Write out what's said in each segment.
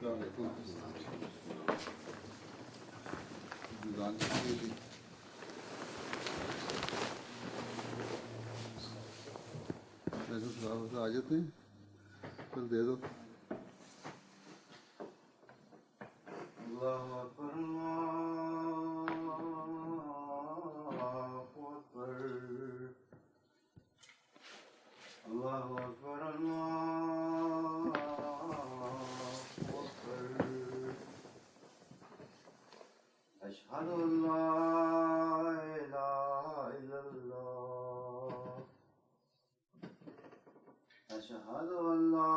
آ جاتے ہیں پھر دے دو. اللہ اکبر اللہ اکبر اللہ اکبر اشہد ان لا الہ الا اللہ اشہد ان لا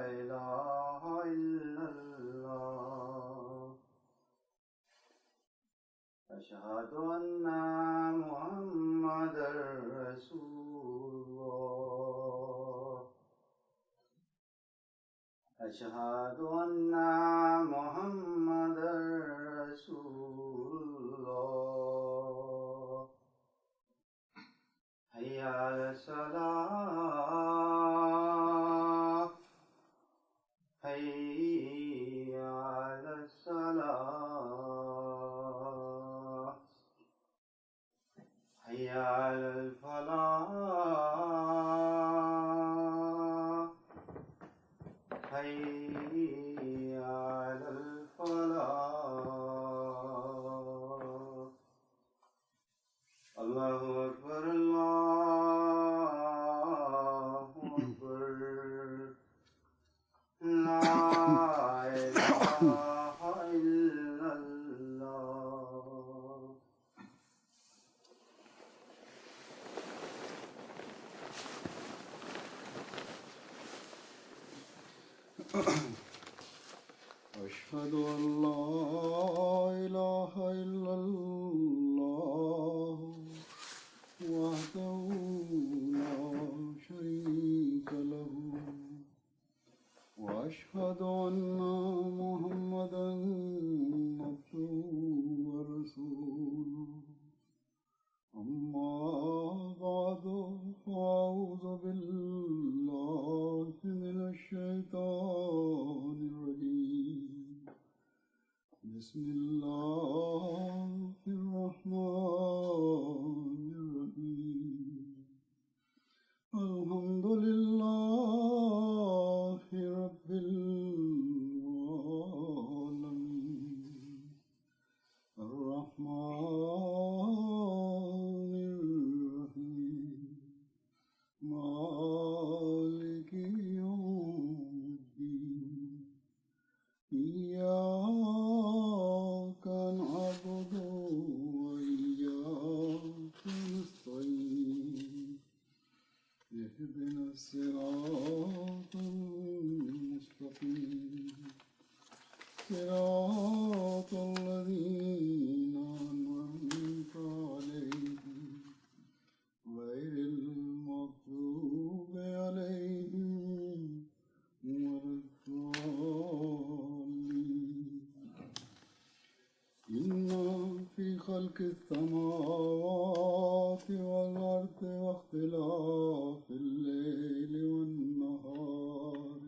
الہ الا اللہ اشہد ان محمد رسول اللہ اشہد ان محمد رسول اللہ حی علی الصلاۃ حی علی الصلاۃ حی علی الفلاح حی علی الفلاح اللہ اکبر اللہ اکبر لا الہ الا اللہ. أشهد أن لا إله إلا الله وحده لا شريك له وأشهد أن محمدا عبده ورسوله أما بعد فأعوذ بالله من الشيطان الرجيم بسم الله الرحمن الرحيم الحمد لله رب العالمين الرحمن الرحيم مالك يوم الدين إياك نعبد وإياك نستعين اهدنا الصراط المستقيم صراط الذين أنعمت عليهم غير المغضوب عليهم ولا الضالين. إن في خلق السماوات والأرض واختلاف الليل والنهار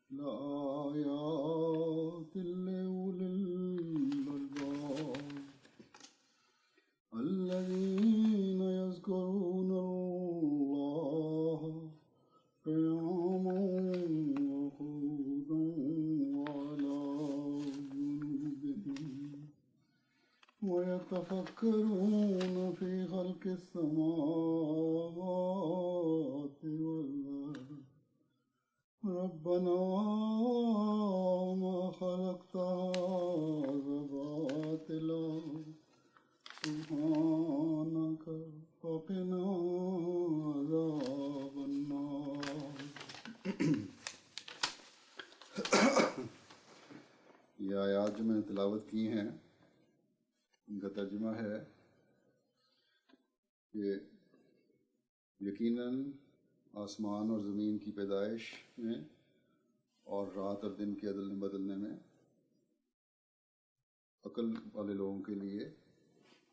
لآيات لأولي الألباب الذين يذكرون الله قياما وقعودا وعلى جنوبهم ويتفكرون في خلق السماوات والأرض ربنا ما خلقت هذا باطلا سبحانك فقنا عذاب النار. یہ آیات جو میں نے تلاوت کی ہیں ان کا ترجمہ ہے کہ یقیناً آسمان اور زمین کی پیدائش میں اور رات اور دن کے عدل بدلنے میں عقل والے لوگوں کے لیے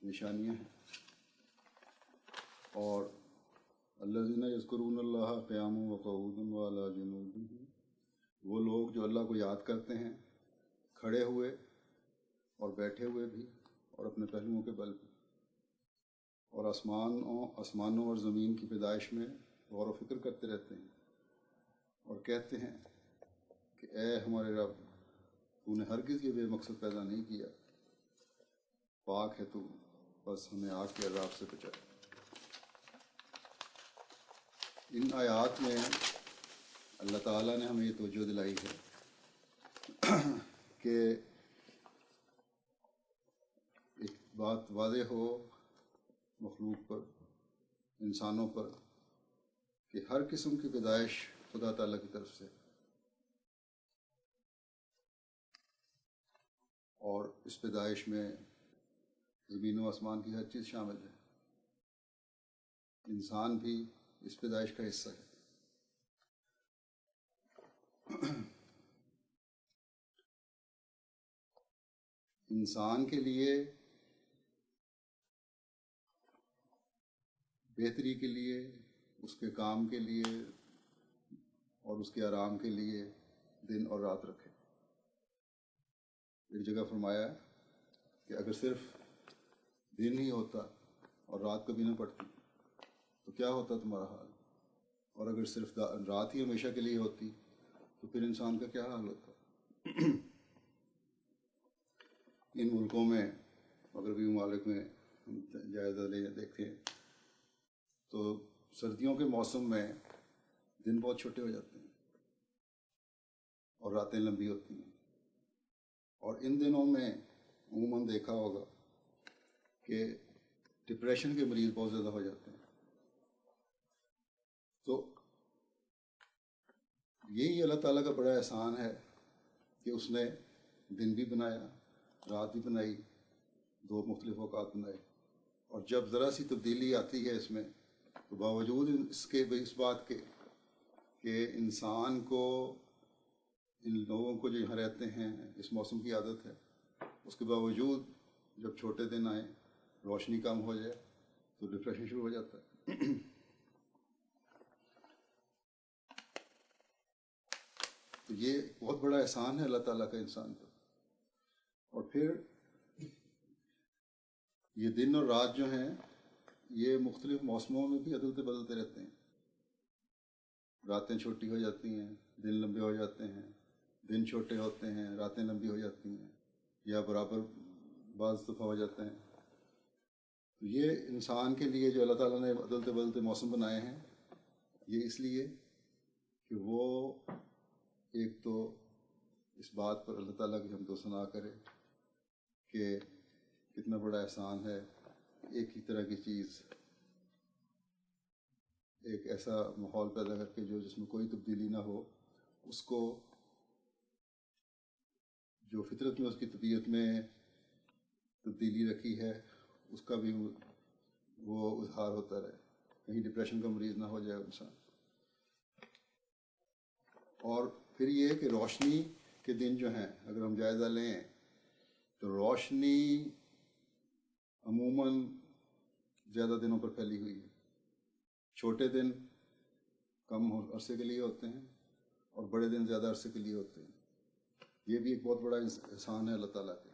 نشانیاں ہیں. اور الذین یذکرون اللہ قیاما وقعودا وعلی جنوبہم وہ لوگ جو اللہ کو یاد کرتے ہیں کھڑے ہوئے اور بیٹھے ہوئے بھی اور اپنے پہلوؤں کے بل بھی، اور آسمانوں اور زمین کی پیدائش میں غور و فکر کرتے رہتے ہیں اور کہتے ہیں کہ اے ہمارے رب، تو نے ہرگز یہ بے مقصد پیدا نہیں کیا، پاک ہے تو، بس ہمیں آگ کے عذاب سے بچا۔ ان آیات میں اللہ تعالیٰ نے ہمیں یہ توجہ دلائی ہے کہ ایک بات واضح ہو مخلوق پر، انسانوں پر، کہ ہر قسم کی پیدائش خدا تعالیٰ کی طرف سے، اور اس پیدائش میں زمین و آسمان کی ہر چیز شامل ہے، انسان بھی اس پیدائش کا حصہ ہے۔ انسان کے لیے بہتری کے لیے، اس کے کام کے لیے اور اس کے آرام کے لیے دن اور رات رکھے۔ ایک جگہ فرمایا ہے کہ اگر صرف دن ہی ہوتا اور رات کبھی نہ پڑتی تو کیا ہوتا تمہارا حال، اور اگر صرف رات ہی ہمیشہ کے لیے ہوتی تو پھر انسان کا کیا حال ہوتا۔ ان ملکوں میں، مغربی ممالک میں ہم جائزہ لے دیکھیں تو سردیوں کے موسم میں دن بہت چھوٹے ہو جاتے ہیں اور راتیں لمبی ہوتی ہیں، اور ان دنوں میں عموماً دیکھا ہوگا کہ ڈپریشن کے مریض بہت زیادہ ہو جاتے ہیں۔ تو یہی اللہ تعالیٰ کا بڑا احسان ہے کہ اس نے دن بھی بنایا، رات بھی بنائی، دو مختلف اوقات بنائے، اور جب ذرا سی تبدیلی آتی ہے اس میں تو باوجود اس بات کے کہ انسان کو، ان لوگوں کو جو یہاں رہتے ہیں، اس موسم کی عادت ہے، اس کے باوجود جب چھوٹے دن آئیں، روشنی کم ہو جائے تو ڈپریشن شروع ہو جاتا ہے۔ تو یہ بہت بڑا احسان ہے اللہ تعالیٰ کا انسان پر۔ اور پھر یہ دن اور رات جو ہیں یہ مختلف موسموں میں بھی بدلتے رہتے ہیں، راتیں چھوٹی ہو جاتی ہیں، دن لمبے ہو جاتے ہیں، دن چھوٹے ہوتے ہیں، راتیں لمبی ہو جاتی ہیں، یا برابر بعض دفعہ ہو جاتے ہیں۔ یہ انسان کے لیے جو اللہ تعالیٰ نے بدلتے موسم بنائے ہیں، یہ اس لیے کہ وہ ایک تو اس بات پر اللہ تعالیٰ کی حمد و ثنا کرے کہ کتنا بڑا احسان ہے، ایک ہی طرح کی چیز، ایک ایسا ماحول پیدا کر کے جس میں کوئی تبدیلی نہ ہو، اس کو جو فطرت میں اس کی طبیعت میں تبدیلی رکھی ہے اس کا بھی وہ اظہار ہوتا رہے، کہیں ڈپریشن کا مریض نہ ہو جائے انسان۔ اور پھر یہ کہ روشنی کے دن جو ہیں اگر ہم جائزہ لیں تو روشنی عموماً زیادہ دنوں پر پھیلی ہوئی ہے، چھوٹے دن کم عرصے کے لیے ہوتے ہیں اور بڑے دن زیادہ عرصے کے لیے ہوتے ہیں۔ یہ بھی ایک بہت بڑا احسان ہے اللہ تعالیٰ کا۔